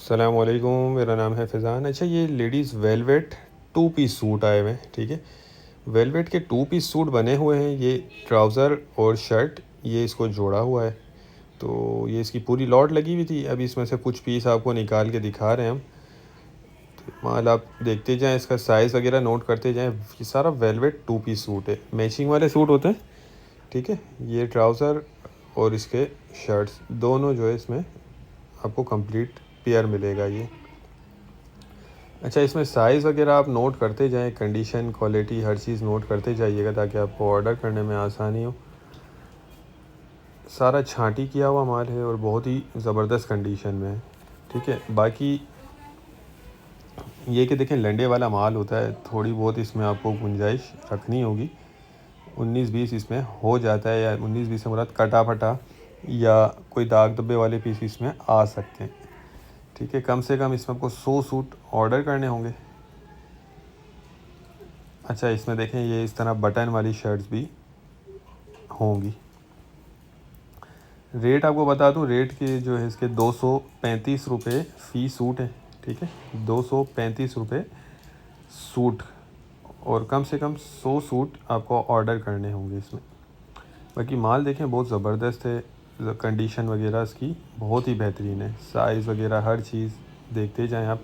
अस्सलामुअलैकुम, मेरा नाम है फ़ैज़ान। अच्छा, ये ladies velvet two piece suit आए हुए हैं, ठीक है। वेलवेट के टू पीस सूट बने हुए हैं। ये ट्राउज़र और शर्ट ये इसको जोड़ा हुआ है। तो ये इसकी पूरी लॉट लगी हुई थी। अभी इसमें से कुछ पीस आपको निकाल के दिखा रहे हैं हम। तो माल आप देखते जाएं, इसका साइज़ वगैरह नोट करते जाएं। ये सारा वेलवेट टू पीस सूट है, मैचिंग वाले सूट होते हैं, ठीक है। ये ट्राउज़र और इसके शर्ट्स दोनों जो है इसमें आपको कंप्लीट पेयर मिलेगा ये। अच्छा, इसमें साइज़ वगैरह आप नोट करते जाएं, कंडीशन, क्वालिटी, हर चीज़ नोट करते जाइएगा ताकि आपको ऑर्डर करने में आसानी हो। सारा छांटी किया हुआ माल है और बहुत ही ज़बरदस्त कंडीशन में है, ठीक है। बाकी ये कि देखें, लंडे वाला माल होता है, थोड़ी बहुत इसमें आपको गुंजाइश रखनी होगी। 19-20 इसमें हो जाता है, या 19-20 से मुराद कटा फटा या कोई दाग धब्बे वाले पीस इसमें आ सकते हैं, ठीक है। कम से कम इसमें आपको 100 सूट ऑर्डर करने होंगे। अच्छा, इसमें देखें, ये इस तरह बटन वाली शर्ट्स भी होंगी। रेट आपको बता दूं, रेट के जो है इसके 235 रुपये फ़ी सूट है, ठीक है। 235 रुपये सूट, और कम से कम 100 सूट आपको ऑर्डर करने होंगे इसमें। बाकी माल देखें, बहुत ज़बरदस्त है, कंडीशन वगैरह इसकी बहुत ही बेहतरीन है। साइज़ वगैरह हर चीज़ देखते जाएं आप,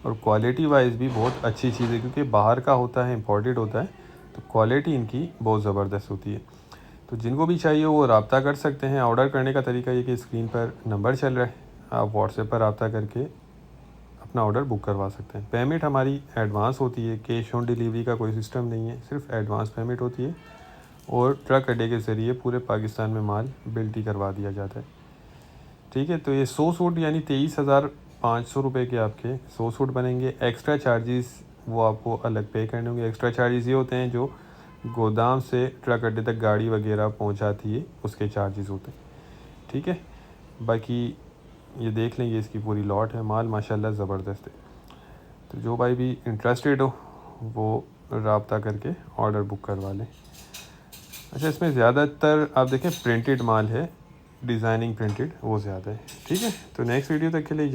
और क्वालिटी वाइज भी बहुत अच्छी चीज़ है, क्योंकि बाहर का होता है, इम्पोर्टेड होता है, तो क्वालिटी इनकी बहुत ज़बरदस्त होती है। तो जिनको भी चाहिए वो रब्ता कर सकते हैं। ऑर्डर करने का तरीका ये कि स्क्रीन पर नंबर चल रहा है, आप व्हाट्सएप पर रब्ता करके अपना ऑर्डर बुक करवा सकते हैं। पेमेंट हमारी एडवांस होती है, कैश ऑन डिलीवरी का कोई सिस्टम नहीं है, सिर्फ एडवांस पेमेंट होती है, और ट्रक अड्डे के ज़रिए पूरे पाकिस्तान में माल बिल्टी करवा दिया जाता है, ठीक है। तो ये 100 सूट यानी 23,500 रुपये के आपके 100 सूट बनेंगे। एक्स्ट्रा चार्जेस वो आपको अलग पे करने होंगे। एक्स्ट्रा चार्जेस ये होते हैं जो गोदाम से ट्रक अड्डे तक गाड़ी वगैरह पहुंचाती है, उसके चार्जेस होते हैं, ठीक है। बाकी ये देख लें, ये इसकी पूरी लॉट है, माल माशाल्लाह ज़बरदस्त है। तो जो भाई भी इंटरेस्टेड हो वो रब्ता करके ऑर्डर बुक करवा लें। अच्छा, इसमें ज़्यादातर आप देखें प्रिंटेड माल है, डिज़ाइनिंग प्रिंटेड वो ज़्यादा है, ठीक है। तो नेक्स्ट वीडियो तक के लिए